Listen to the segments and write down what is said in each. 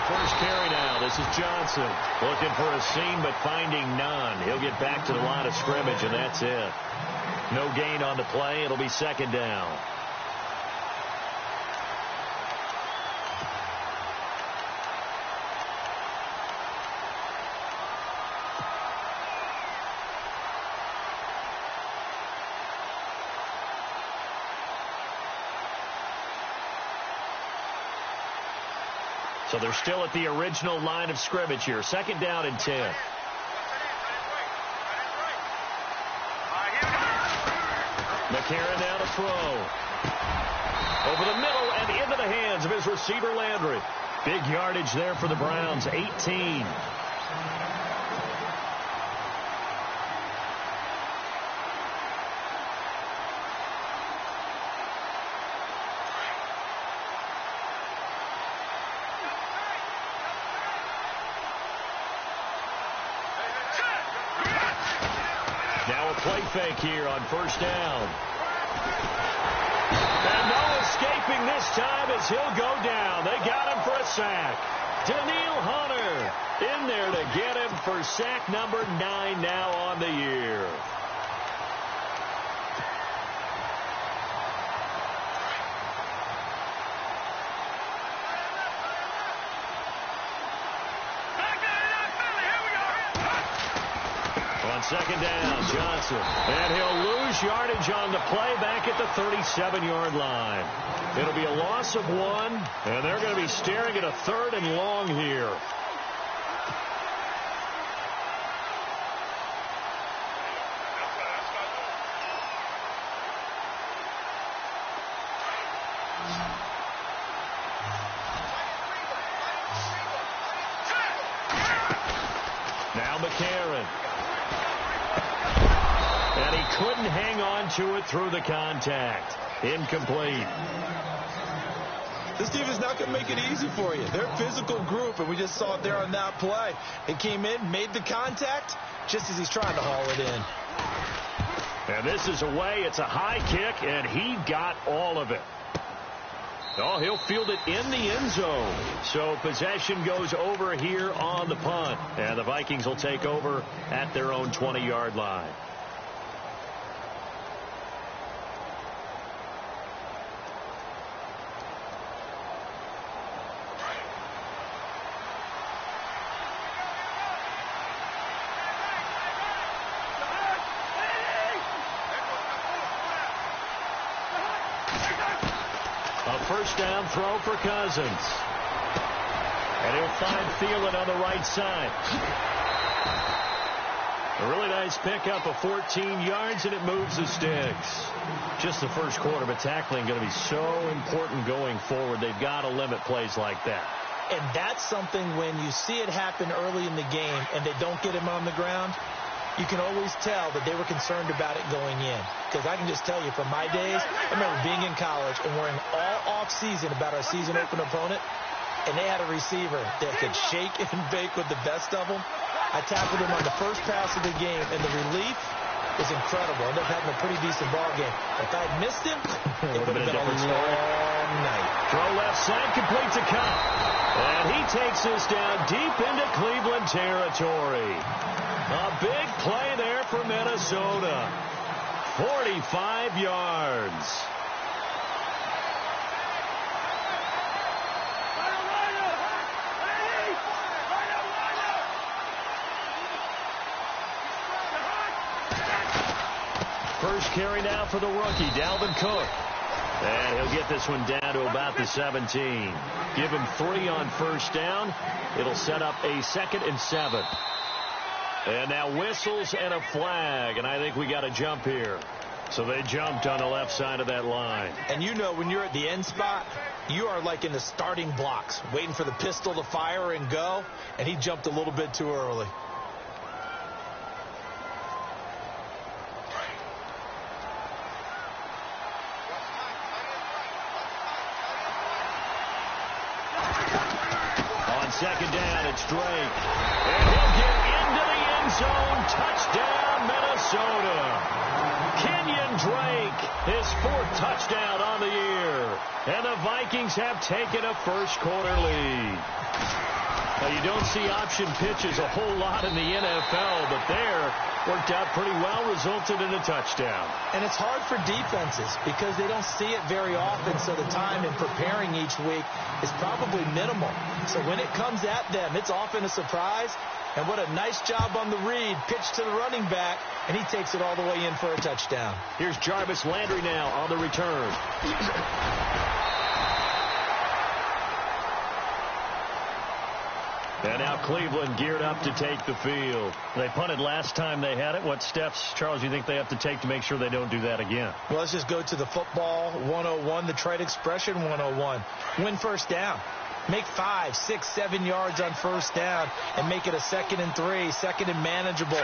first carry now. This is Johnson looking for a seam but finding none. He'll get back to the line of scrimmage, and that's it. No gain on the play. It'll be second down. So they're still at the original line of scrimmage here. Second down and 10. McCarron now to throw. Over the middle and into the hands of his receiver, Landry. Big yardage there for the Browns, 18. Now a play fake here on first down. And no escaping this time as he'll go down. They got him for a sack. Daniil Hunter in there to get him for sack number 9 now on the year. Second down, Johnson. And he'll lose yardage on the play back at the 37-yard line. It'll be a loss of 1, and they're going to be staring at a 3rd and long here. Now McCarron. And he couldn't hang on to it through the contact. Incomplete. This team is not going to make it easy for you. They're a physical group, and we just saw it there on that play. He came in, made the contact, just as he's trying to haul it in. And this is away. It's a high kick, and he got all of it. Oh, he'll field it in the end zone. So possession goes over here on the punt. And the Vikings will take over at their own 20-yard line. First down throw for Cousins. And he'll find Thielen on the right side. A really nice pickup of 14 yards, and it moves the sticks. Just the first quarter, but tackling going to be so important going forward. They've got to limit plays like that. And that's something when you see it happen early in the game and they don't get him on the ground, you can always tell that they were concerned about it going in. Because I can just tell you, from my days, I remember being in college and worrying all off-season about our season-open opponent, and they had a receiver that could shake and bake with the best of them. I tackled him on the first pass of the game, and the relief was incredible. Ended up having a pretty decent ball game. If I had missed him, it would have been a long night. Throw left side, complete to Cup. And he takes this down deep into Cleveland territory. A big play there for Minnesota. 45 yards. First carry now for the rookie, Dalvin Cook. And he'll get this one down to about the 17. Give him 3 on first down. It'll set up a 2nd and 7. And now whistles and a flag, and I think we got a jump here. So they jumped on the left side of that line. And you know, when you're at the end spot, you are like in the starting blocks, waiting for the pistol to fire and go, and he jumped a little bit too early. On second down, it's Drake. And he'll get into the end zone. Touchdown, Minnesota. Kenyon Drake His 4th touchdown on the year. And the Vikings have taken a first-quarter lead. Now, you don't see option pitches a whole lot in the NFL, but there worked out pretty well, resulted in a touchdown. And it's hard for defenses because they don't see it very often, so the time in preparing each week is probably minimal. So when it comes at them, it's often a surprise. And what a nice job on the read. Pitch to the running back, and he takes it all the way in for a touchdown. Here's Jarvis Landry now on the return. And now Cleveland geared up to take the field. They punted last time they had it. What steps, Charles, you think they have to take to make sure they don't do that again? Well, let's just go to the football 101, the trade expression 101. Win first down. Make 5, 6, 7 yards on first down and make it a 2nd and 3, 2nd and manageable.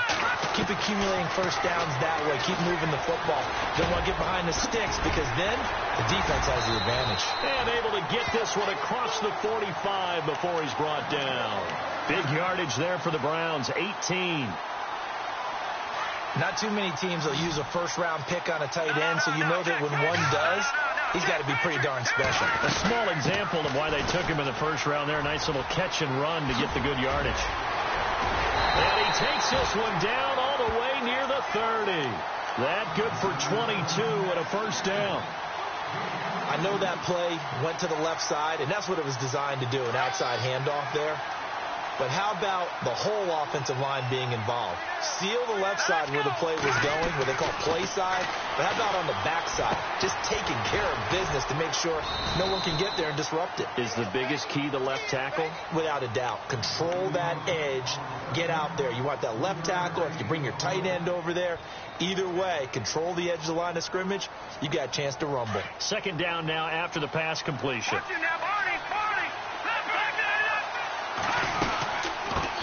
Keep accumulating first downs that way. Keep moving the football. Don't want to get behind the sticks because then the defense has the advantage. And able to get this one across the 45 before he's brought down. Big yardage there for the Browns, 18. Not too many teams will use a first-round pick on a tight end, so you know that when one does, he's got to be pretty darn special. A small example of why they took him in the first round there. Nice little catch and run to get the good yardage. And he takes this one down all the way near the 30. That good for 22 and a first down. I know that play went to the left side, and that's what it was designed to do, an outside handoff there. But how about the whole offensive line being involved? Seal the left side where the play was going, what they call play side. But how about on the back side? Just taking care of business to make sure no one can get there and disrupt it. Is the biggest key the left tackle? Without a doubt. Control that edge. Get out there. You want that left tackle. If you bring your tight end over there, either way, control the edge of the line of scrimmage. You got a chance to rumble. 2nd down now after the pass completion.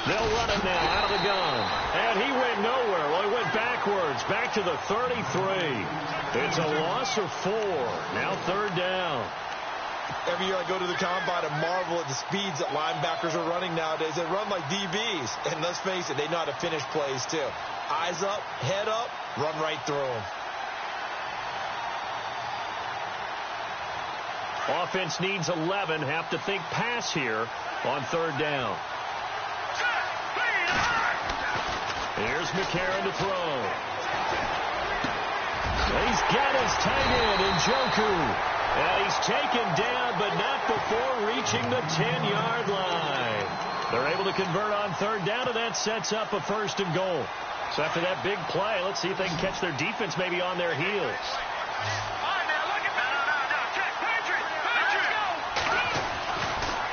They'll run it now out of the gun. And he went nowhere. Well, he went backwards, back to the 33. It's a loss of 4. Now 3rd down. Every year I go to the combine and marvel at the speeds that linebackers are running nowadays. They run like DBs. And let's face it, they know how to finish plays too. Eyes up, head up, run right through them. Offense needs 11. Have to think pass here on 3rd down. Here's McCarron to throw. He's got his tight end, Njoku. And he's taken down, but not before reaching the 10-yard line. They're able to convert on 3rd down, and that sets up a 1st and goal. So after that big play, let's see if they can catch their defense maybe on their heels.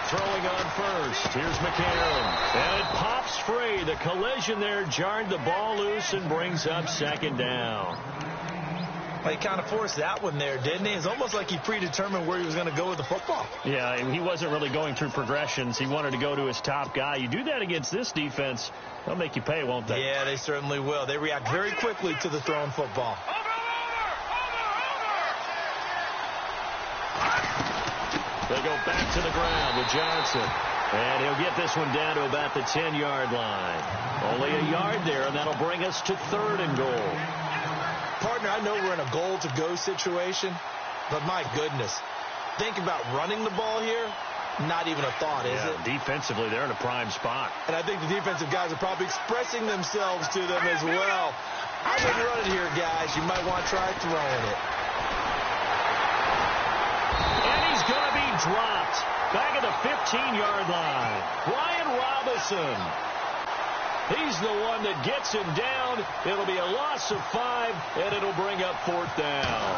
Throwing on first. Here's McCarron. And it pops free. The collision there jarred the ball loose and brings up 2nd down. Well, he kind of forced that one there, didn't he? It's almost like he predetermined where he was going to go with the football. Yeah, he wasn't really going through progressions. He wanted to go to his top guy. You do that against this defense, they'll make you pay, won't they? Yeah, they certainly will. They react very quickly to the thrown football. They go back to the ground with Johnson. And he'll get this one down to about the 10-yard line. Only a yard there, and that'll bring us to 3rd and goal. Partner, I know we're in a goal-to-go situation, but my goodness. Think about running the ball here. Not even a thought, is it? Defensively, they're in a prime spot. And I think the defensive guys are probably expressing themselves to them as well. I wouldn't run it here, guys. You might want to try throwing it. And he's going to be dropped back at the 15-yard line. Brian Robinson. He's the one that gets him down. It'll be a loss of 5, and it'll bring up 4th down.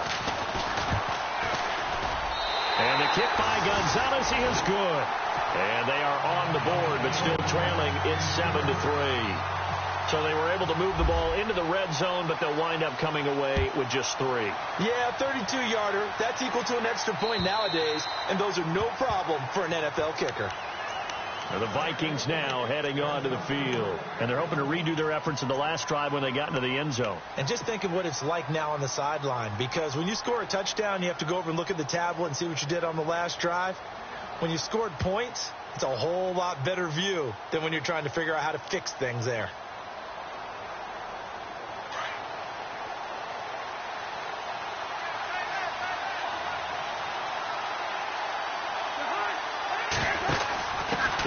And the kick by Gonzalez, he is good. And they are on the board, but still trailing. It's 7-3. So they were able to move the ball into the red zone, but they'll wind up coming away with just 3. Yeah, 32-yarder. That's equal to an extra point nowadays, and those are no problem for an NFL kicker. The Vikings now heading onto the field. And they're hoping to redo their efforts in the last drive when they got into the end zone. And just think of what it's like now on the sideline. Because when you score a touchdown, you have to go over and look at the tablet and see what you did on the last drive. When you scored points, it's a whole lot better view than when you're trying to figure out how to fix things there.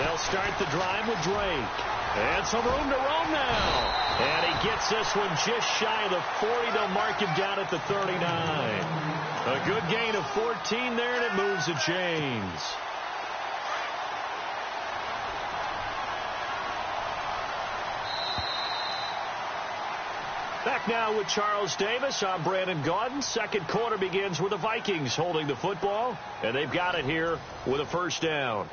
They'll start the drive with Drake. And some room to roam now. And he gets this one just shy of the 40. They'll mark him down at the 39. A good gain of 14 there, and it moves the chains. Back now with Charles Davis. I'm Brandon Gaudin. Second quarter begins with the Vikings holding the football, and they've got it here with a first down.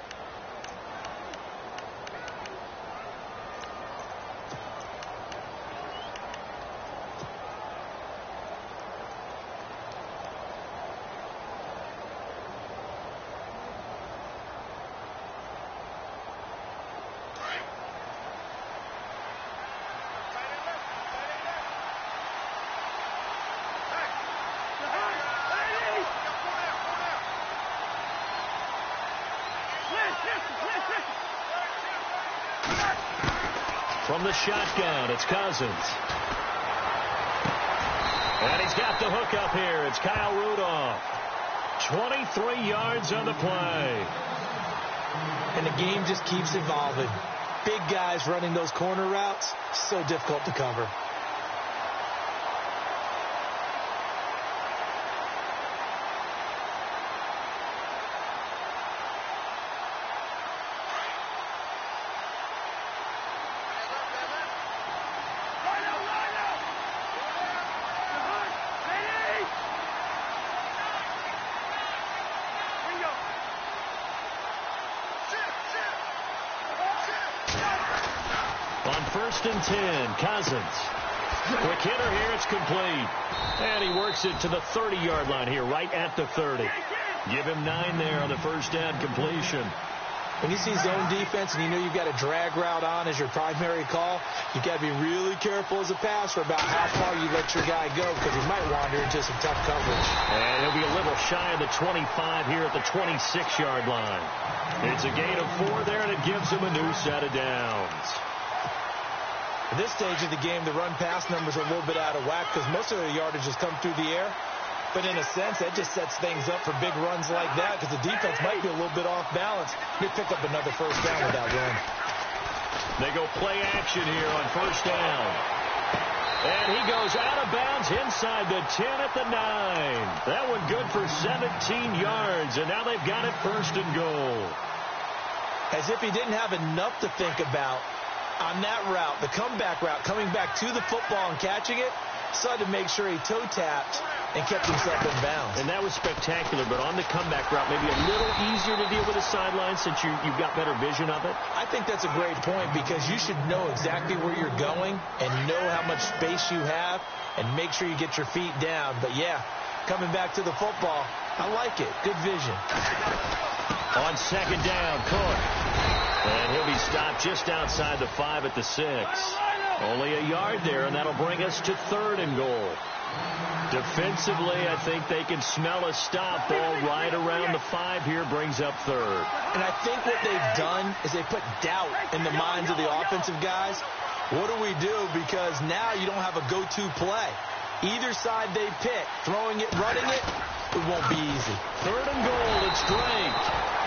From the shotgun, it's Cousins. And he's got the hook up here. It's Kyle Rudolph. 23 yards on the play. And the game just keeps evolving. Big guys running those corner routes, so difficult to cover. First and 10, Cousins. Quick hitter here, it's complete. And he works it to the 30-yard line here, right at the 30. Give him 9 there on the first down completion. When you see zone defense and you know you've got a drag route on as your primary call, you've got to be really careful as a passer about how far you let your guy go because he might wander into some tough coverage. And he'll be a little shy of the 25 here at the 26-yard line. It's a gain of 4 there, and it gives him a new set of downs. At this stage of the game, the run-pass numbers are a little bit out of whack because most of their yardage has come through the air. But in a sense, that just sets things up for big runs like that because the defense might be a little bit off balance. They pick up another first down with that run. They go play action here on first down. And he goes out of bounds inside the 10 at the 9. That one good for 17 yards, and now they've got it first and goal. As if he didn't have enough to think about on that route, the comeback route, coming back to the football and catching it, decided to make sure he toe-tapped and kept himself in bounds. And that was spectacular, but on the comeback route, maybe a little easier to deal with the sideline since you've got better vision of it? I think that's a great point because you should know exactly where you're going and know how much space you have and make sure you get your feet down. But, yeah, coming back to the football, I like it. Good vision. On second down, Cook. And he'll be stopped just outside the 5 at the 6. Only a yard there, and that'll bring us to 3rd and goal. Defensively, I think they can smell a stop ball right around the 5 here, brings up 3rd. And I think what they've done is they put doubt in the minds of the offensive guys. What do we do? Because now you don't have a go-to play. Either side they pick, throwing it, running it, it won't be easy. 3rd and goal, it's Drake.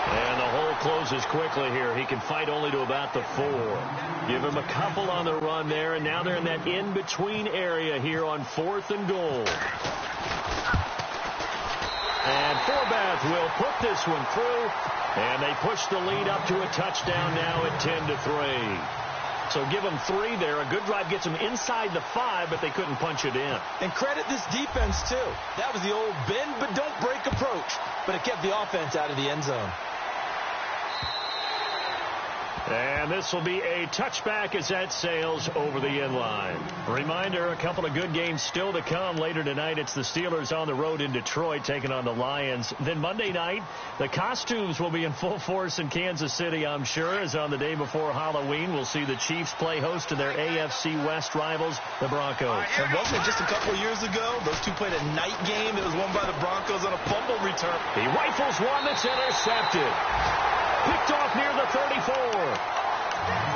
And the hole closes quickly here. He can fight only to about the 4. Give him a couple on the run there, and now they're in that in-between area here on 4th and goal. And Forbath will put this one through, and they push the lead up to a touchdown now at 10-3. So give them 3 there. A good drive gets them inside the 5, but they couldn't punch it in. And credit this defense, too. That was the old bend but don't break approach, but it kept the offense out of the end zone. And this will be a touchback as that sails over the end line. Reminder, a couple of good games still to come. Later tonight, it's the Steelers on the road in Detroit taking on the Lions. Then Monday night, the costumes will be in full force in Kansas City, I'm sure, as on the day before Halloween, we'll see the Chiefs play host to their AFC West rivals, the Broncos. And wasn't it just a couple of years ago, those two played a night game that was won by the Broncos on a fumble return? He rifles one that's intercepted. Picked off near the 34.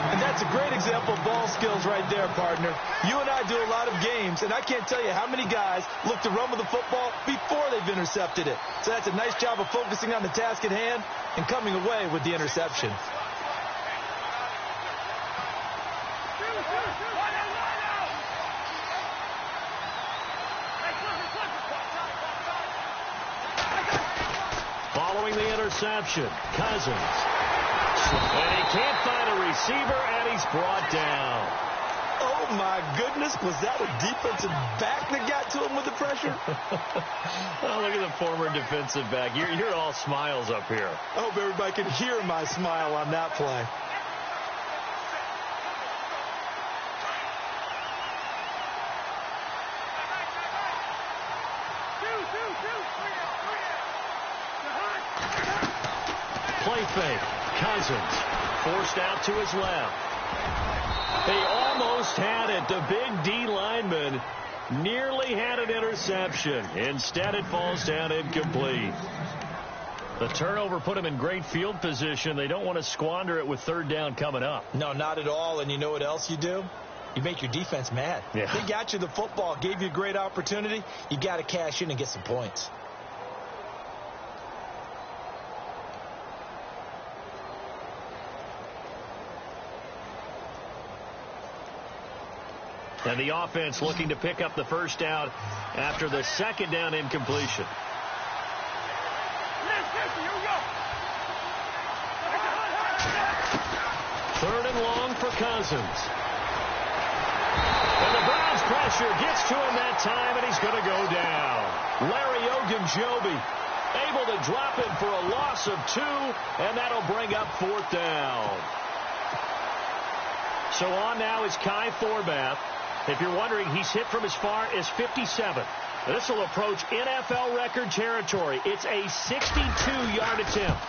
And that's a great example of ball skills right there, partner. You and I do a lot of games, and I can't tell you how many guys look to run with the football before they've intercepted it. So that's a nice job of focusing on the task at hand and coming away with the interception. Following the interception, Cousins. And he can't find a receiver, and he's brought down. Oh, my goodness. Was that a defensive back that got to him with the pressure? Oh, look at the former defensive back. You're all smiles up here. I hope everybody can hear my smile on that play. Play fake. Cousins forced out to his left. They almost had it. The big D lineman nearly had an interception. Instead, it falls down incomplete. The turnover put him in great field position. They don't want to squander it with third down coming up. No, not at all. And you know what else you do? You make your defense mad. Yeah. They got you the football, gave you a great opportunity. You got to cash in and get some points. And the offense looking to pick up the first down after the second down incompletion. Third and long for Cousins. And the Browns pressure gets to him that time, and he's going to go down. Larry Ogunjobi able to drop him for a loss of 2, and that'll bring up fourth down. So on now is Kai Thorbath. If you're wondering, he's hit from as far as 57. This will approach NFL record territory. It's a 62-yard attempt.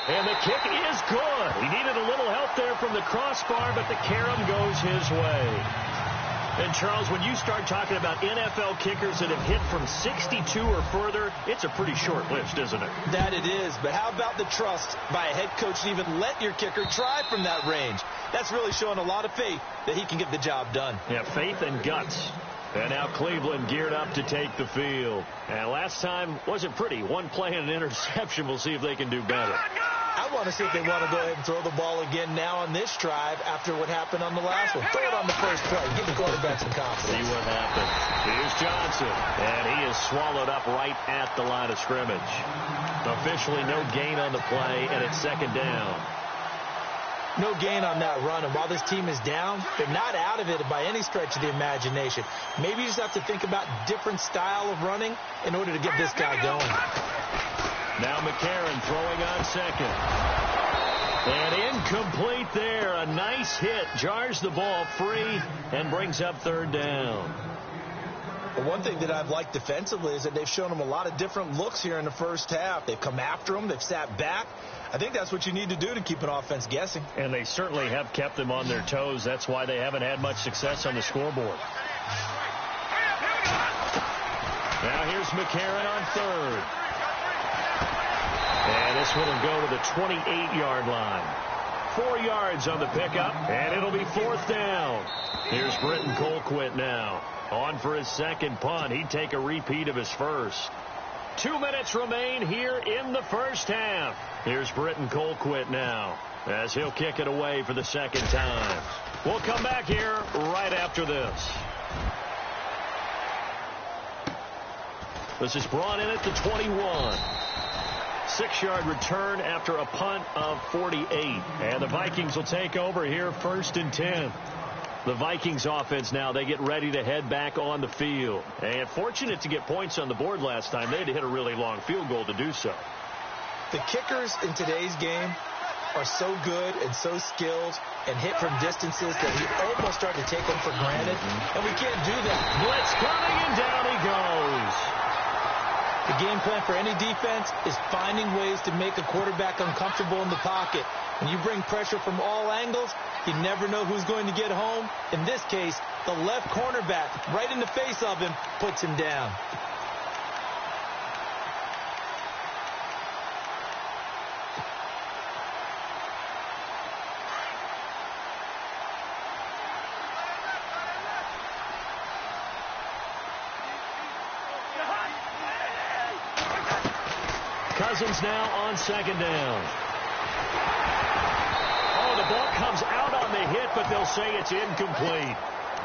And the kick is good. He needed a little help there from the crossbar, but the carom goes his way. And, Charles, when you start talking about NFL kickers that have hit from 62 or further, it's a pretty short list, isn't it? That it is. But how about the trust by a head coach to even let your kicker try from that range? That's really showing a lot of faith that he can get the job done. Yeah, faith and guts. And now Cleveland geared up to take the field. And last time wasn't pretty. One play and an interception. We'll see if they can do better. I want to see if they want to go ahead and throw the ball again now on this drive after what happened on the last one. Throw it on the first play. Give the quarterback some confidence. See what happens. Here's Johnson. And he is swallowed up right at the line of scrimmage. Officially no gain on the play, and it's second down. No gain on that run, and while this team is down, they're not out of it by any stretch of the imagination. Maybe you just have to think about different style of running in order to get this guy going. Now McCarron throwing on second. And incomplete there. A nice hit. Jars the ball free and brings up third down. But one thing that I've liked defensively is that they've shown him a lot of different looks here in the first half. They've come after him. They've sat back. I think that's what you need to do to keep an offense guessing. And they certainly have kept them on their toes. That's why they haven't had much success on the scoreboard. Now here's McCarron on third. And this one will go to the 28-yard line. 4 yards on the pickup, and it'll be fourth down. Here's Britton Colquitt now. On for his second punt. He'd take a repeat of his first. 2 minutes remain here in the first half. Here's Britton Colquitt now as he'll kick it away for the second time. We'll come back here right after this. This is brought in at the 21. 6-yard return after a punt of 48. And the Vikings will take over here first and 10. The Vikings offense now, they get ready to head back on the field. And fortunate to get points on the board last time. They had to hit a really long field goal to do so. The kickers in today's game are so good and so skilled and hit from distances that we almost start to take them for granted. And we can't do that. Blitz coming, and down he goes. The game plan for any defense is finding ways to make a quarterback uncomfortable in the pocket. When you bring pressure from all angles, you never know who's going to get home. In this case, the left cornerback, right in the face of him, puts him down. Cousins now on second down. Oh, the ball comes out on the hit, but they'll say it's incomplete.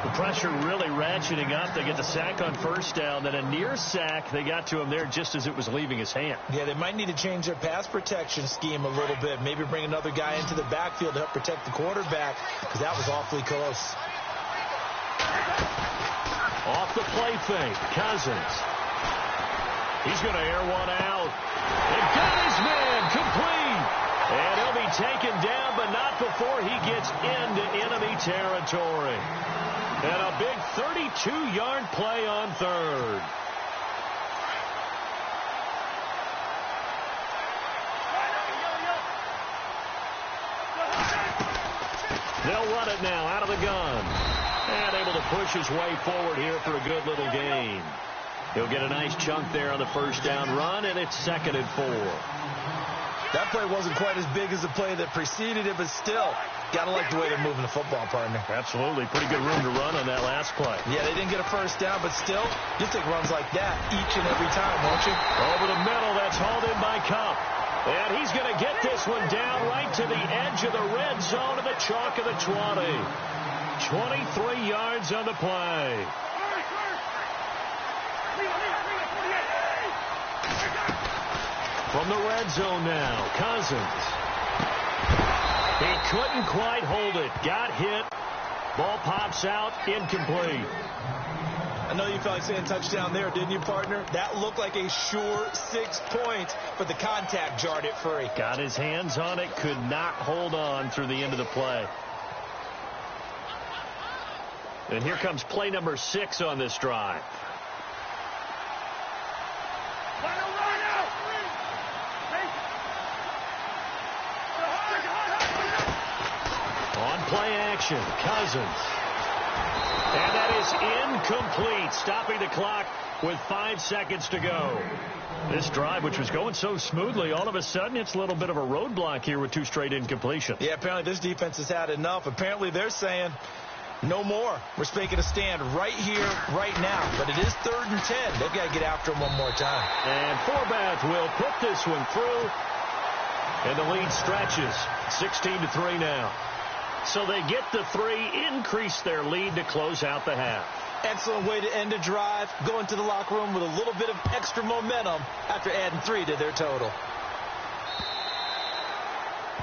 The pressure really ratcheting up. They get the sack on first down, then a near sack. They got to him there just as it was leaving his hand. Yeah, they might need to change their pass protection scheme a little bit. Maybe bring another guy into the backfield to help protect the quarterback, because that was awfully close. Off the play fake, Cousins. He's going to air one out. And got his man complete. And he'll be taken down, but not before he gets into enemy territory. And a big 32-yard play on third. They'll run it now out of the gun. And able to push his way forward here for a good little gain. He'll get a nice chunk there on the first down run, and it's 2nd and 4. That play wasn't quite as big as the play that preceded it, but still, got to like the way they're moving the football, partner. Absolutely. Pretty good room to run on that last play. Yeah, they didn't get a first down, but still, you'll take runs like that each and every time, won't you? Over the middle, that's hauled in by Cup. And he's going to get this one down right to the edge of the red zone of the chalk of the 20. 23 yards on the play. From the red zone now, Cousins. He couldn't quite hold it. Got hit. Ball pops out, incomplete. I know you felt like saying touchdown there, didn't you, partner? That looked like a sure 6 points, but the contact jarred it free. Got his hands on it, could not hold on through the end of the play. And here comes play number 6 on this drive. On play action, Cousins. And that is incomplete, stopping the clock with 5 seconds to go. This drive, which was going so smoothly, all of a sudden it's a little bit of a roadblock here with 2 straight incompletions. Yeah, apparently this defense has had enough. Apparently they're saying no more. We're making a stand right here, right now. But it is 3rd and 10. They've got to get after him one more time. And Forbath will put this one through. And the lead stretches. 16-3 now. So they get the 3, increase their lead to close out the half. Excellent way to end a drive. Go into the locker room with a little bit of extra momentum after adding 3 to their total.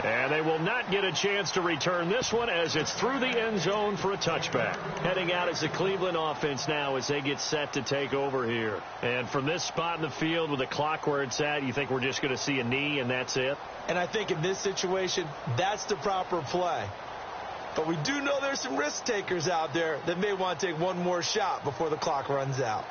And they will not get a chance to return this one as it's through the end zone for a touchback. Heading out is the Cleveland offense now as they get set to take over here. And from this spot in the field with the clock where it's at, you think we're just going to see a knee and that's it? And I think in this situation, that's the proper play. But we do know there's some risk takers out there that may want to take one more shot before the clock runs out.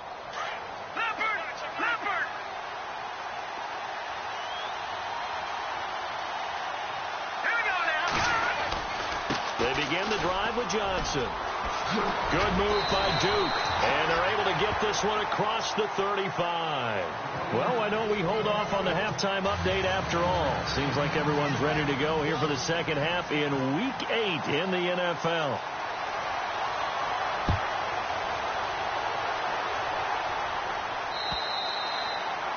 They begin the drive with Johnson. Good move by Duke. And they're able to get this one across the 35. Well, why don't we hold off on the halftime update after all? Seems like everyone's ready to go here for the second half in Week 8 in the NFL.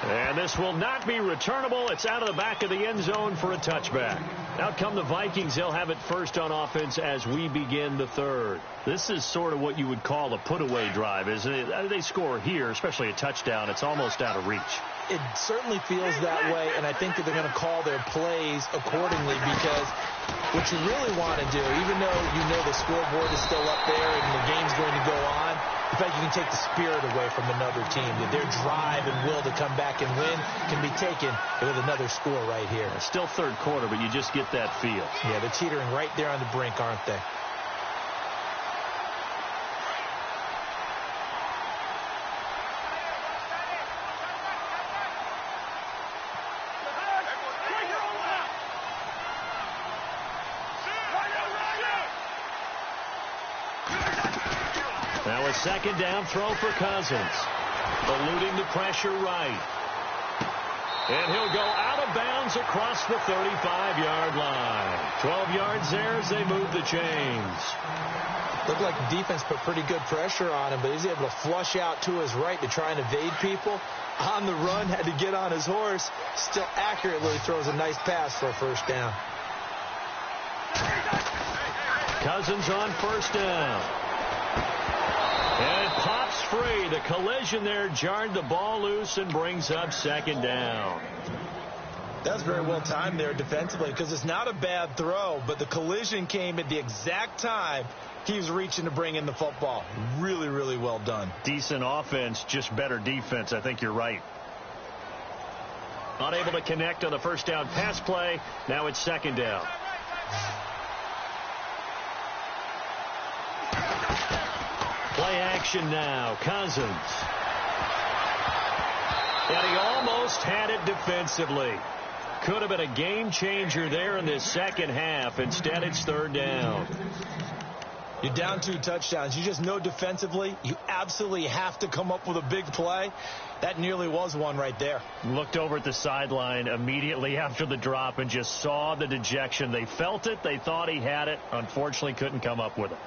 And this will not be returnable. It's out of the back of the end zone for a touchback. Out come the Vikings. They'll have it first on offense as we begin the third. This is sort of what you would call a put-away drive, isn't it? They score here, especially a touchdown. It's almost out of reach. It certainly feels that way, and I think that they're going to call their plays accordingly because what you really want to do, even though you know the scoreboard is still up there and the game's going to go on, in fact, you can take the spirit away from another team. That their drive and will to come back and win can be taken with another score right here. It's still third quarter, but you just get that feel. Yeah, they're teetering right there on the brink, aren't they? Now a second down throw for Cousins. Eluding the pressure right. And he'll go out of bounds across the 35-yard line. 12 yards there as they move the chains. Looked like the defense put pretty good pressure on him, but he's able to flush out to his right to try and evade people. On the run, had to get on his horse. Still accurately throws a nice pass for a first down. Cousins on first down. And it pops free. The collision there jarred the ball loose and brings up second down. That's very well timed there defensively because it's not a bad throw, but the collision came at the exact time he was reaching to bring in the football. Really, really well done. Decent offense, just better defense. I think you're right. Unable to connect on the first down pass play. Now it's second down. Play action now. Cousins. And he almost had it defensively. Could have been a game changer there in this second half. Instead, it's third down. You're down 2 touchdowns. You just know defensively you absolutely have to come up with a big play. That nearly was one right there. Looked over at the sideline immediately after the drop and just saw the dejection. They felt it. They thought he had it. Unfortunately, couldn't come up with it.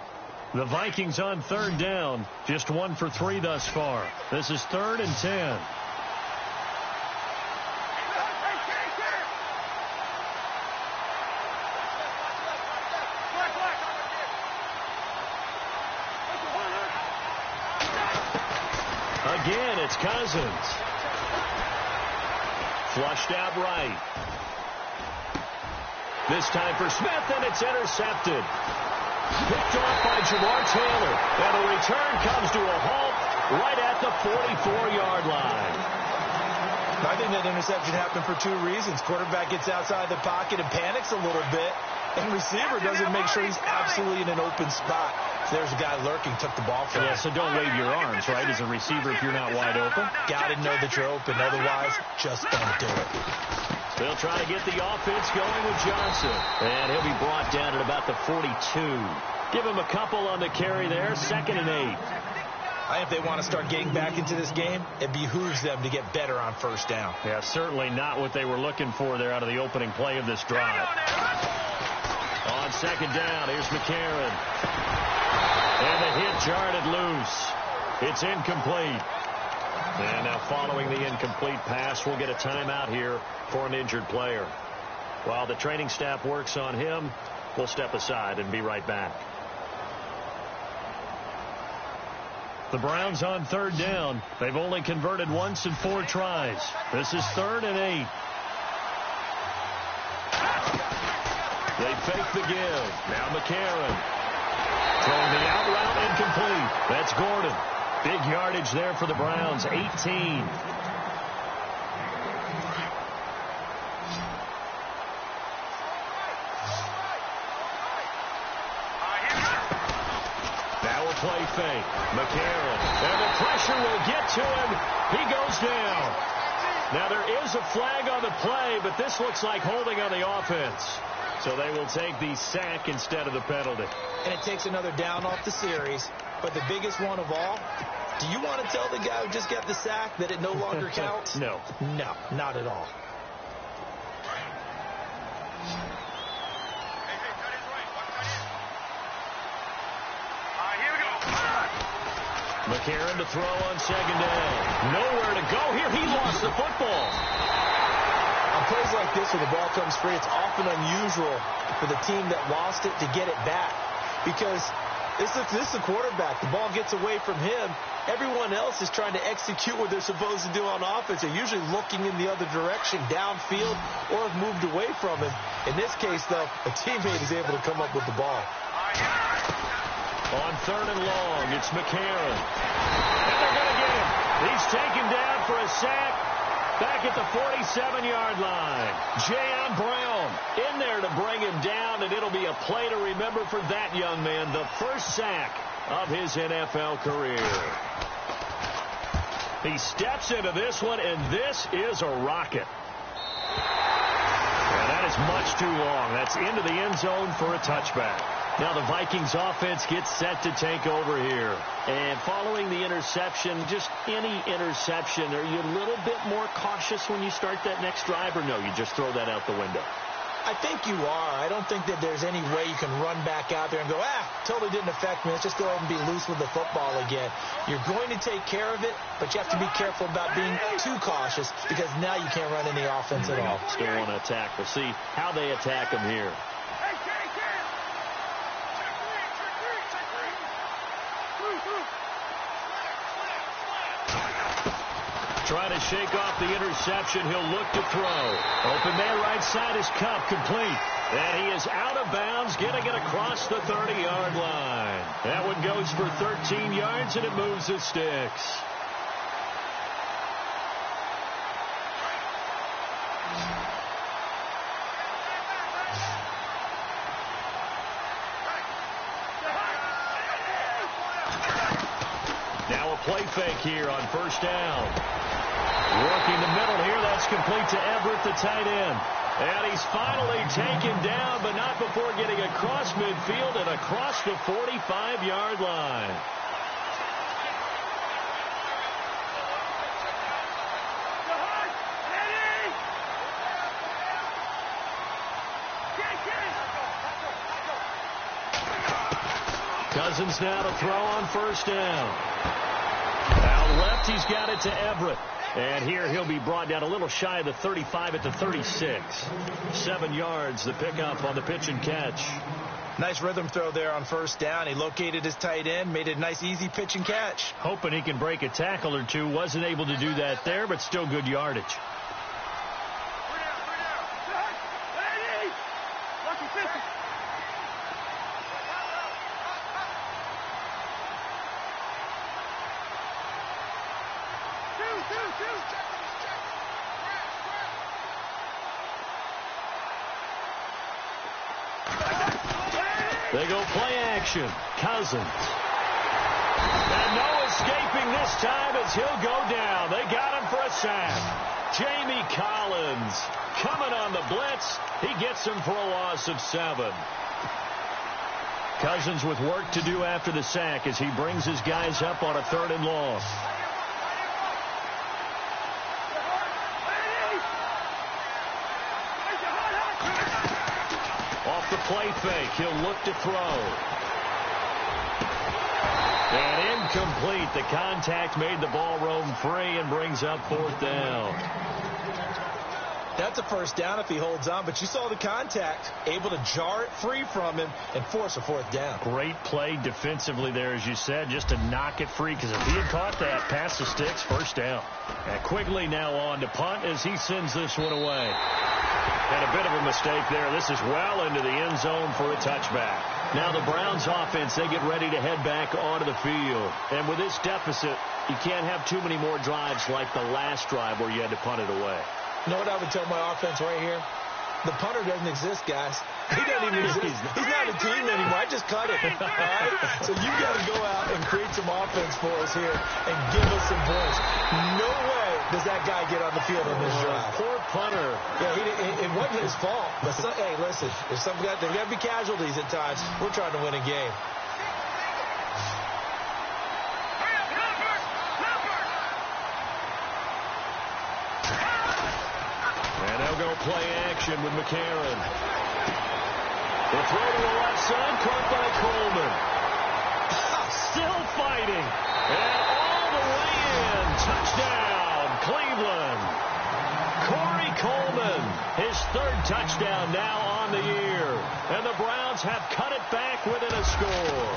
The Vikings on third down. Just 1 for 3 thus far. This is 3rd and 10. Again, it's Cousins. Flushed out right. This time for Smith, and it's intercepted. Picked off by Jamar Taylor. And the return comes to a halt right at the 44-yard line. I think that interception happened for 2 reasons. Quarterback gets outside the pocket and panics a little bit. And receiver doesn't make sure he's absolutely in an open spot. There's a guy lurking, took the ball from him. Yeah, so don't wave your arms, right, as a receiver if you're not wide open. Got to know that you're open. Otherwise, just don't do it. They'll try to get the offense going with Johnson. And he'll be brought down at about the 42. Give him a couple on the carry there. 2nd and 8. I think if they want to start getting back into this game, it behooves them to get better on first down. Yeah, certainly not what they were looking for there out of the opening play of this drive. On second down, here's McCarron. And the hit jarred it loose. It's incomplete. And now following the incomplete pass, we'll get a timeout here for an injured player. While the training staff works on him, we'll step aside and be right back. The Browns on third down. They've only converted once in 4 tries. This is 3rd and 8. They fake the give. Now McCarron. Throwing the out route incomplete. That's Gordon. Big yardage there for the Browns. 18. Now a play fake. McCarron. And the pressure will get to him. He goes down. Now there is a flag on the play, but this looks like holding on the offense. So they will take the sack instead of the penalty. And it takes another down off the series. But the biggest one of all, do you want to tell the guy who just got the sack that it no longer counts? No. No, not at all. McCarron to throw on second down. Nowhere to go here. He lost the football. On plays like this where the ball comes free, it's often unusual for the team that lost it to get it back. Because this is the quarterback. The ball gets away from him. Everyone else is trying to execute what they're supposed to do on offense. They're usually looking in the other direction, downfield, or have moved away from him. In this case, though, a teammate is able to come up with the ball. On 3rd and long, it's McCarron. And they're going to get him. He's taken down for a sack back at the 47-yard line. Jayon Brown in there to bring him down, and it'll be a play to remember for that young man. The first sack of his NFL career. He steps into this one, and this is a rocket. And that is much too long. That's into the end zone for a touchback. Now the Vikings offense gets set to take over here. And following the interception, just any interception, are you a little bit more cautious when you start that next drive, or no, you just throw that out the window? I think you are. I don't think that there's any way you can run back out there and go, totally didn't affect me. Let's just go ahead and be loose with the football again. You're going to take care of it, but you have to be careful about being too cautious because now you can't run any offense at all. Still want to attack. We'll see how they attack him here. Trying to shake off the interception. He'll look to throw. Open man right side is Cup, complete. And he is out of bounds, getting it across the 30-yard line. That one goes for 13 yards, and it moves the sticks. Now a play fake here on first down. Working the middle here. That's complete to Everett, the tight end. And he's finally taken down, but not before getting across midfield and across the 45-yard line. Cousins now to throw on first down. Out left, he's got it to Everett. And here he'll be brought down a little shy of the 35 at the 36. 7 yards, the pickup on the pitch and catch. Nice rhythm throw there on first down. He located his tight end, made it a nice, easy pitch and catch. Hoping he can break a tackle or two. Wasn't able to do that there, but still good yardage. They go play action. Cousins. And no escaping this time as he'll go down. They got him for a sack. Jamie Collins coming on the blitz. He gets him for a loss of 7. Cousins with work to do after the sack as he brings his guys up on a 3rd and long. Off the play fake, he'll look to throw. And incomplete. The contact made the ball roam free and brings up 4th down. That's a first down if he holds on, but you saw the contact. Able to jar it free from him and force a 4th down. Great play defensively there, as you said, just to knock it free, because if he had caught that, past the sticks, first down. And Quigley now on to punt as he sends this one away. And a bit of a mistake there. This is well into the end zone for a touchback. Now the Browns offense, they get ready to head back onto the field. And with this deficit, you can't have too many more drives like the last drive where you had to punt it away. You know what I would tell my offense right here? The punter doesn't exist, guys. He doesn't even exist. He's not a team anymore. I just cut it. All right? So you got to go out and create some offense for us here and give us some points. No way does that guy get on the field on this drive. Poor punter. Yeah, it wasn't his fault. But hey, listen, if there's got to be casualties at times. We're trying to win a game. Go play action with McCarron. The throw to the left side, caught by Coleman. Still fighting. And all the way in. Touchdown, Cleveland. Corey Coleman, his 3rd touchdown now on the year. And the Browns have cut it back within a score.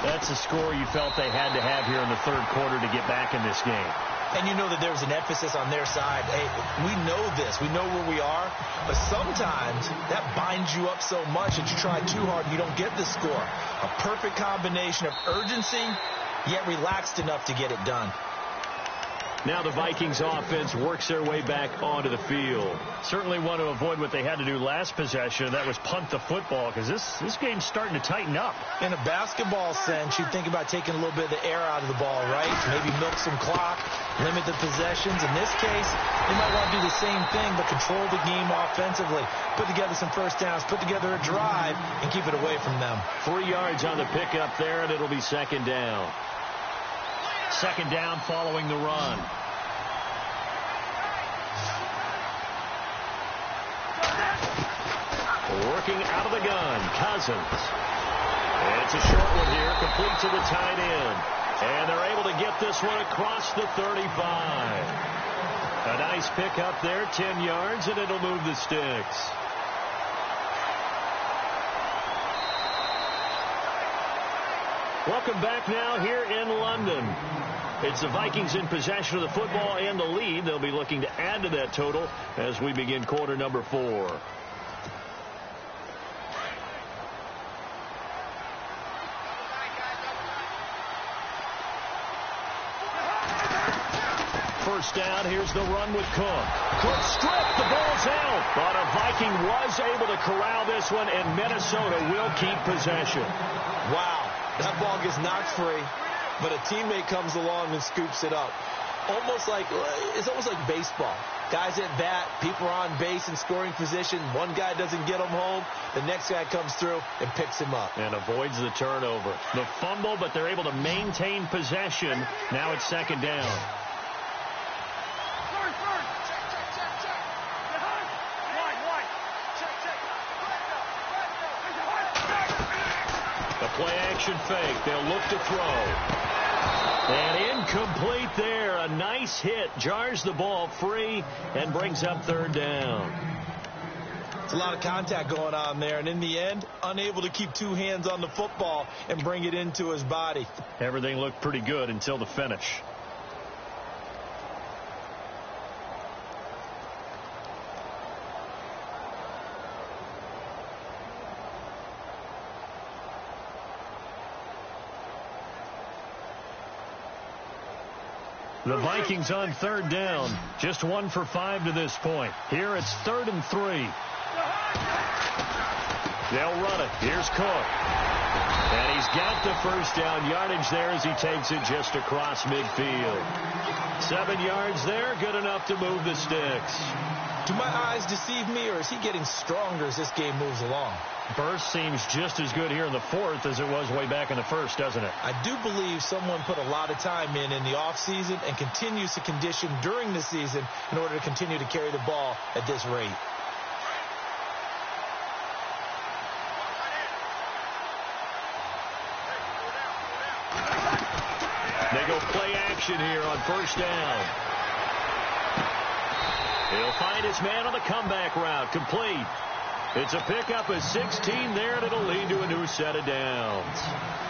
That's a score you felt they had to have here in the 3rd quarter to get back in this game. And you know that there was an emphasis on their side. Hey, we know this. We know where we are. But sometimes that binds you up so much that you try too hard and you don't get the score. A perfect combination of urgency, yet relaxed enough to get it done. Now the Vikings offense works their way back onto the field. Certainly want to avoid what they had to do last possession. That was punt the football, because this game's starting to tighten up. In a basketball sense, you think about taking a little bit of the air out of the ball, right? Maybe milk some clock, limit the possessions. In this case, they might want to do the same thing, but control the game offensively. Put together some first downs, put together a drive, and keep it away from them. 3 yards on the pickup there, and it'll be 2nd down. 2nd down following the run. Working out of the gun, Cousins. And it's a short one here, complete to the tight end. And they're able to get this one across the 35. A nice pickup there, 10 yards, and it'll move the sticks. Welcome back now here in London. It's the Vikings in possession of the football and the lead. They'll be looking to add to that total as we begin quarter number 4. First down, here's the run with Cook. Cook stripped, the ball's out. But a Viking was able to corral this one, and Minnesota will keep possession. Wow, that ball gets knocked free, but a teammate comes along and scoops it up. It's almost like baseball. Guys at bat, people are on base in scoring position. One guy doesn't get him home. The next guy comes through and picks him up. And avoids the turnover. The fumble, but they're able to maintain possession. Now it's second down. The play-action fake. They'll look to throw. And incomplete there. A nice hit. Jars the ball free and brings up third down. It's a lot of contact going on there. And in the end, unable to keep two hands on the football and bring it into his body. Everything looked pretty good until the finish. The Vikings on third down. Just 1 for 5 to this point. Here it's 3rd and 3. They'll run it. Here's Cook. And he's got the first down yardage there as he takes it just across midfield. 7 yards there. Good enough to move the sticks. Do my eyes deceive me, or is he getting stronger as this game moves along? Burst seems just as good here in the 4th as it was way back in the 1st, doesn't it? I do believe someone put a lot of time in the offseason and continues to condition during the season in order to continue to carry the ball at this rate. They go play action here on first down. He'll find his man on the comeback route. Complete. It's a pickup of 16 there, and it'll lead to a new set of downs.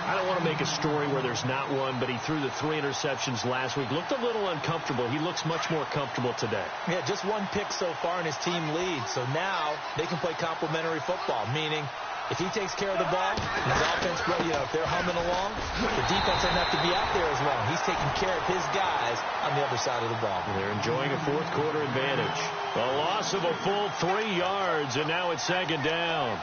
I don't want to make a story where there's not one, but he threw the 3 interceptions last week. Looked a little uncomfortable. He looks much more comfortable today. Yeah, just 1 pick so far, and his team leads. So now they can play complementary football, meaning if he takes care of the ball, his offense, if they're humming along, the defense doesn't have to be out there as long. He's taking care of his guys on the other side of the ball. They're enjoying a 4th quarter advantage. A loss of a full 3 yards, and now it's second down.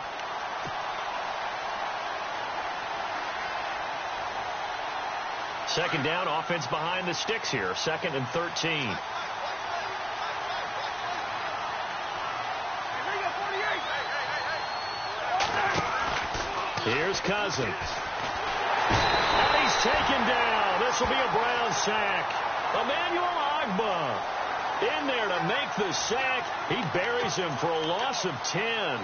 Second down, offense behind the sticks here. 2nd and 13. Here's Cousins. And he's taken down. This will be a Brown sack. Emmanuel Ogbah in there to make the sack. He buries him for a loss of 10.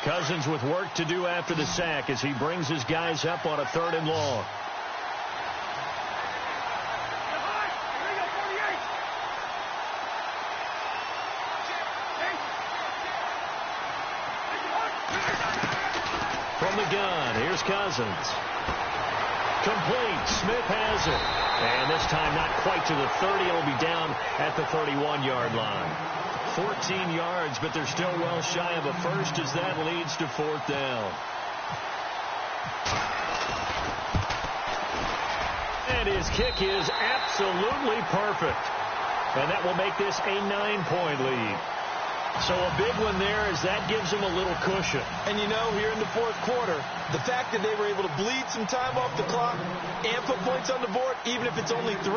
Cousins with work to do after the sack as he brings his guys up on a 3rd and long. From the gun, here's Cousins. Complete. Smith has it. And this time not quite to the 30. It'll be down at the 31-yard line. 14 yards, but they're still well shy of a first as that leads to 4th down. And his kick is absolutely perfect. And that will make this a 9-point lead. So a big one there as that gives them a little cushion. And here in the 4th quarter, the fact that they were able to bleed some time off the clock and put points on the board, even if it's only 3,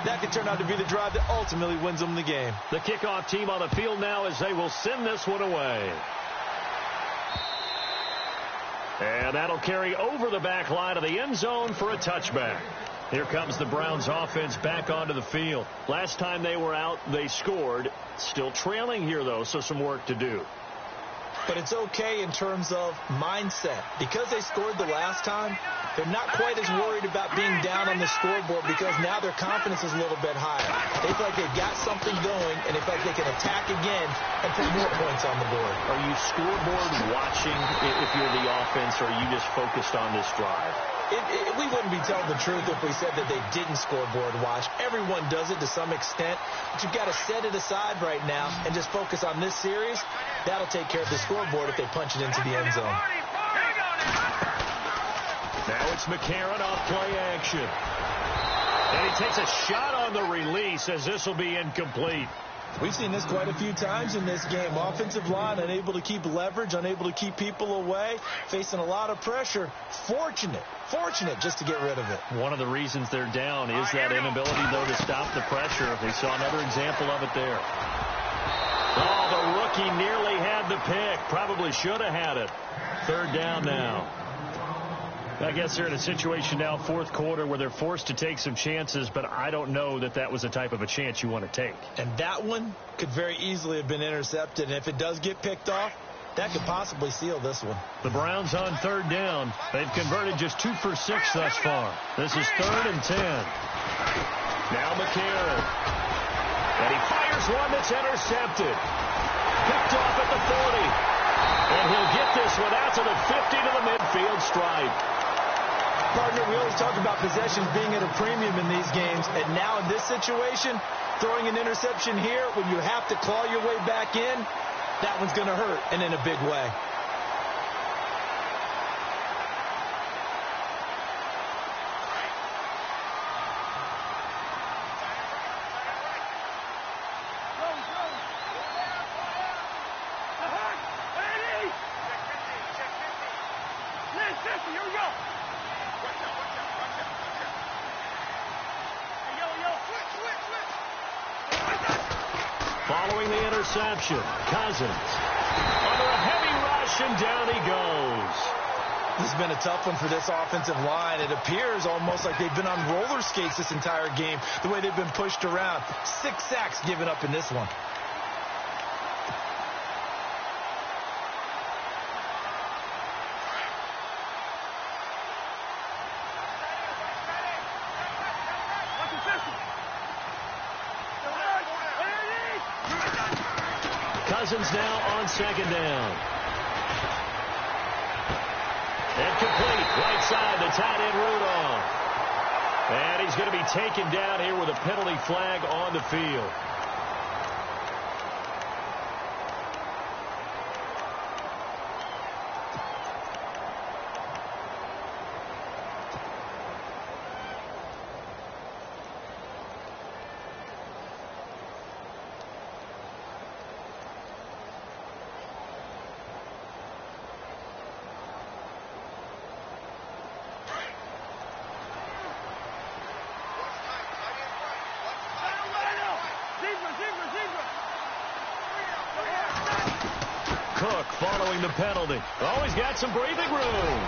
that could turn out to be the drive that ultimately wins them the game. The kickoff team on the field now as they will send this one away. And that'll carry over the back line of the end zone for a touchback. Here comes the Browns offense back onto the field. Last time they were out, they scored. Still trailing here, though, so some work to do. But it's okay in terms of mindset. Because they scored the last time, they're not quite as worried about being down on the scoreboard because now their confidence is a little bit higher. They feel like they've got something going, and they feel like they can attack again and put more points on the board. Are you scoreboard watching if you're the offense, or are you just focused on this drive? We wouldn't be telling the truth if we said that they didn't scoreboard watch. Everyone does it to some extent, but you've got to set it aside right now and just focus on this series. That'll take care of the scoreboard if they punch it into the end zone. Now it's McCarron off play action. And he takes a shot on the release as this will be incomplete. We've seen this quite a few times in this game. Offensive line unable to keep leverage, unable to keep people away, facing a lot of pressure. Fortunate just to get rid of it. One of the reasons they're down is that inability, though, to stop the pressure. They saw another example of it there. Oh, the rookie nearly had the pick. Probably should have had it. Third down now. I guess they're in a situation now, fourth quarter, where they're forced to take some chances, but I don't know that that was the type of a chance you want to take. And that one could very easily have been intercepted, and if it does get picked off, that could possibly seal this one. The Browns on third down. They've converted just 2 for 6 thus far. This is 3rd and 10. Now McCarron. And he fires one that's intercepted. Picked off at the 40. And he'll get this one out to the 50 to the midfield stripe. Partner, we always talk about possessions being at a premium in these games, and now in this situation, throwing an interception here when you have to claw your way back in, that one's going to hurt, and in a big way. Following the interception, Cousins under a heavy rush, and down he goes. This has been a tough one for this offensive line. It appears almost like they've been on roller skates this entire game, the way they've been pushed around. 6 sacks given up in this one. Cousins now on second down. And complete. Right side, the tight end Rudolph. And he's going to be taken down here with a penalty flag on the field. Cook following the penalty. Oh, he's got some breathing room.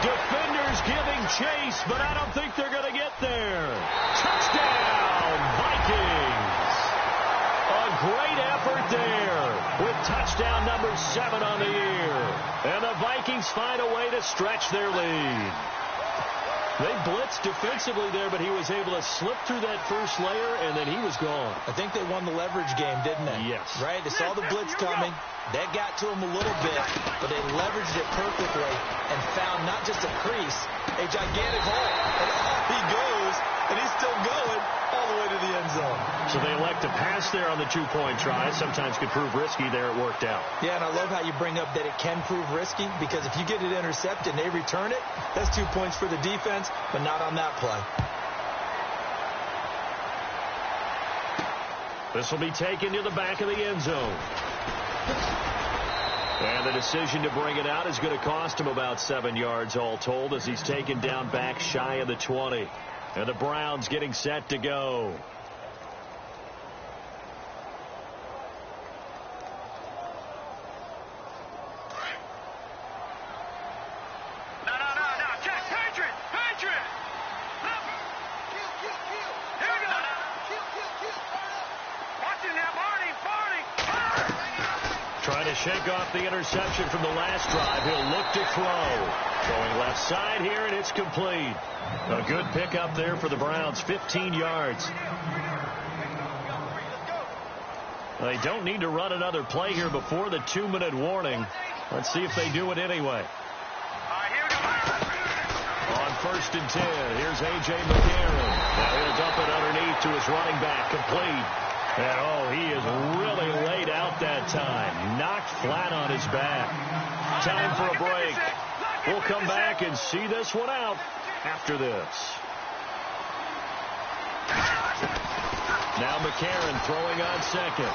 Defenders giving chase, but I don't think they're going to get there. Touchdown, Vikings. A great effort there with touchdown number 7 on the year. And the Vikings find a way to stretch their lead. They blitzed defensively there, but he was able to slip through that first layer, and then he was gone. I think they won the leverage game, didn't they? Yes. Right? They saw the blitz coming. That got to him a little bit, but they leveraged it perfectly and found not just a crease, a gigantic hole. And off he goes, and he's still going all the way to the end zone. So they elect to pass there on the 2-point try. Sometimes could prove risky. There it worked out. Yeah, and I love how you bring up that it can prove risky, because if you get it intercepted and they return it, that's 2 points for the defense, but not on that play. This will be taken to the back of the end zone. And the decision to bring it out is going to cost him about 7 yards all told, as he's taken down back shy of the 20. And the Browns getting set to go. Trying to shake off the interception from the last drive. He'll look to throw. Throwing left side here, and it's complete. A good pickup there for the Browns, 15 yards. They don't need to run another play here before the 2-minute warning. Let's see if they do it anyway. On 1st and 10, here's A.J. McCarron. Now he'll dump it underneath to his running back, complete. And, oh, he is really laid out that time. Knocked flat on his back. Time for a break. We'll come back and see this one out after this. Now McCarron throwing on second.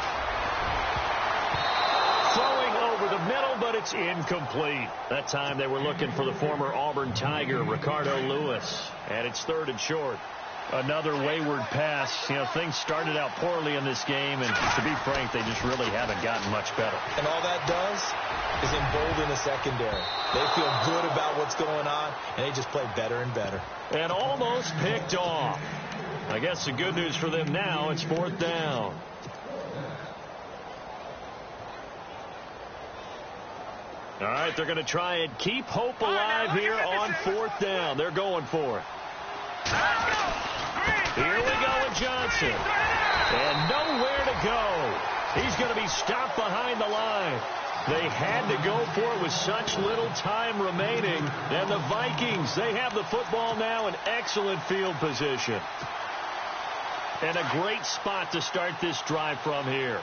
Throwing over the middle, but it's incomplete. That time they were looking for the former Auburn Tiger, Ricardo Lewis. And it's 3rd and short. Another wayward pass. You know, things started out poorly in this game, and to be frank, they just really haven't gotten much better. And all that does is embolden the secondary. They feel good about what's going on, and they just play better and better. And almost picked off. I guess the good news for them now, it's 4th down. All right, they're going to try and keep hope alive here on 4th down. They're going for it. Here we go with Johnson. And nowhere to go. He's going to be stopped behind the line. They had to go for it with such little time remaining. And the Vikings, they have the football now in excellent field position. And a great spot to start this drive from here.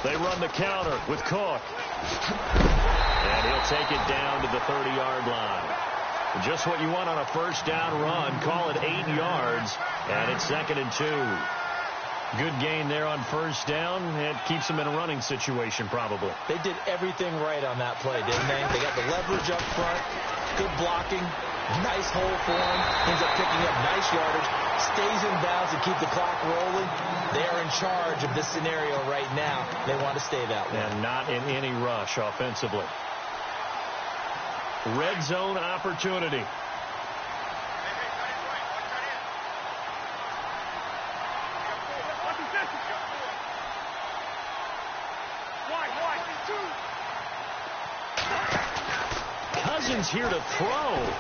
They run the counter with Cook. And he'll take it down to the 30-yard line. Just what you want on a 1st down run. Call it 8 yards. And it's 2nd and 2. Good gain there on 1st down. It keeps them in a running situation probably. They did everything right on that play, didn't they? They got the leverage up front. Good blocking. Nice hole for him. Ends up picking up nice yardage. Stays in bounds and keep the clock rolling. They are in charge of this scenario right now. They want to stay that way. And not in any rush offensively. Red zone opportunity. Cousins here to throw.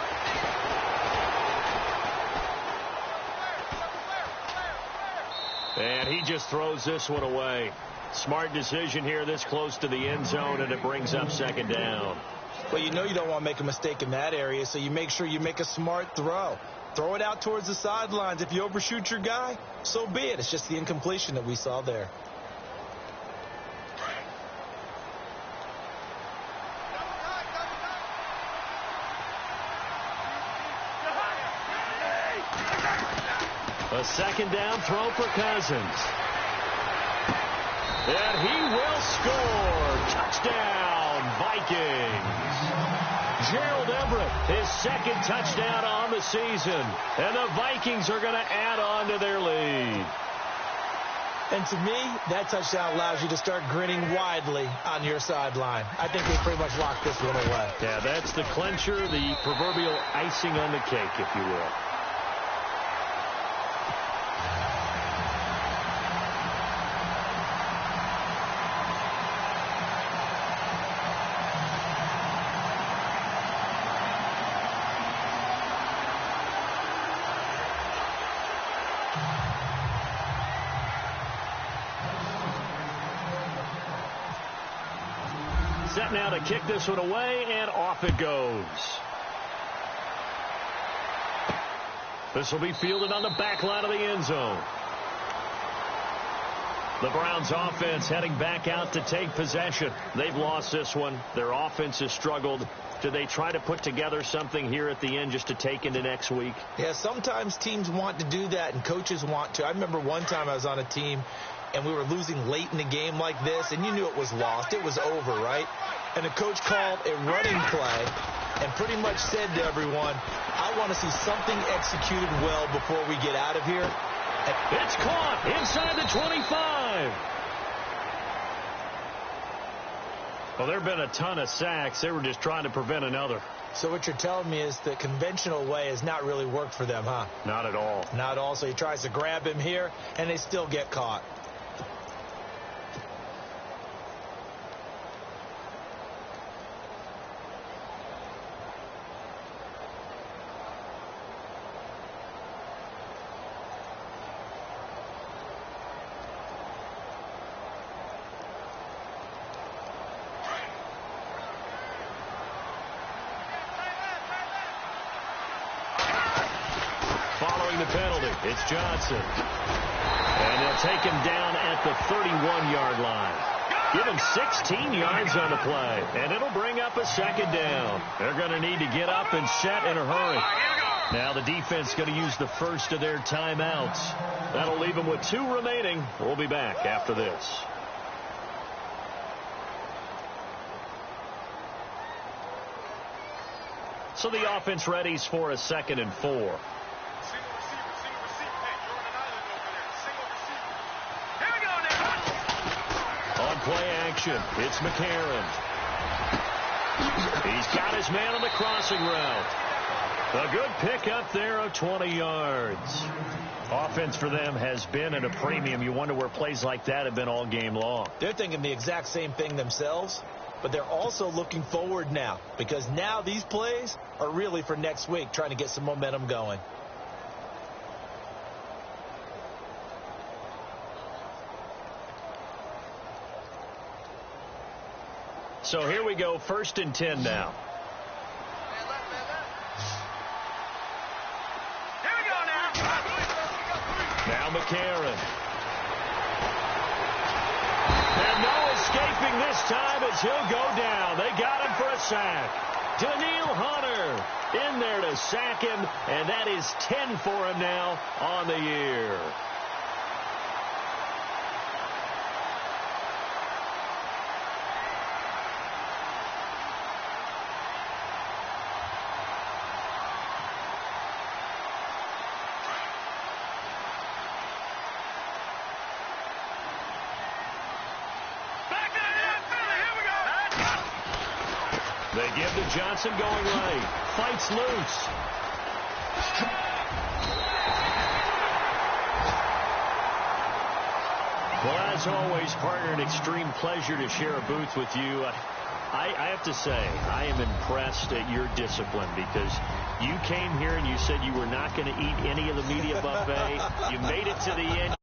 And he just throws this one away. Smart decision here this close to the end zone, and it brings up 2nd down. Well, you know you don't want to make a mistake in that area, so you make sure you make a smart throw. Throw it out towards the sidelines. If you overshoot your guy, so be it. It's just the incompletion that we saw there. A 2nd down throw for Cousins. And he will score. Touchdown, Vikings. Gerald Everett, his 2nd touchdown on the season. And the Vikings are going to add on to their lead. And to me, that touchdown allows you to start grinning widely on your sideline. I think they pretty much locked this one away. Yeah, that's the clincher, the proverbial icing on the cake, if you will. Set now to kick this one away, and off it goes. This will be fielded on the back line of the end zone. The Browns offense heading back out to take possession. They've lost this one. Their offense has struggled. Do they try to put together something here at the end just to take into next week? Yeah, sometimes teams want to do that and coaches want to. I remember one time I was on a team and we were losing late in the game like this, and you knew it was lost. It was over, right? And the coach called a running play and pretty much said to everyone, I want to see something executed well before we get out of here. It's caught inside the 25. Well, there have been a ton of sacks. They were just trying to prevent another. So what you're telling me is the conventional way has not really worked for them, huh? Not at all. Not at all. So he tries to grab him here, and they still get caught. Following the penalty, it's Johnson. And they'll take him down at the 31-yard line. Give him 16 yards on the play, and it'll bring up a second down. They're going to need to get up and set in a hurry. Now the defense is going to use the first of their timeouts. That'll leave them with 2 remaining. We'll be back after this. So the offense readies for a 2nd and 4. Play action. It's McCarron. He's got his man on the crossing route. A good pickup there of 20 yards. Offense for them has been at a premium. You wonder where plays like that have been all game long. They're thinking the exact same thing themselves, but they're also looking forward now because now these plays are really for next week, trying to get some momentum going. So here we go, 1st and 10 now. Here we go now. Now McCarron. And no escaping this time as he'll go down. They got him for a sack. Daniil Hunter in there to sack him, and that is 10 for him now on the year. They give to Johnson going right. Fights loose. Well, as always, partner, an extreme pleasure to share a booth with you. I have to say, I am impressed at your discipline because you came here and you said you were not going to eat any of the media buffet. You made it to the end.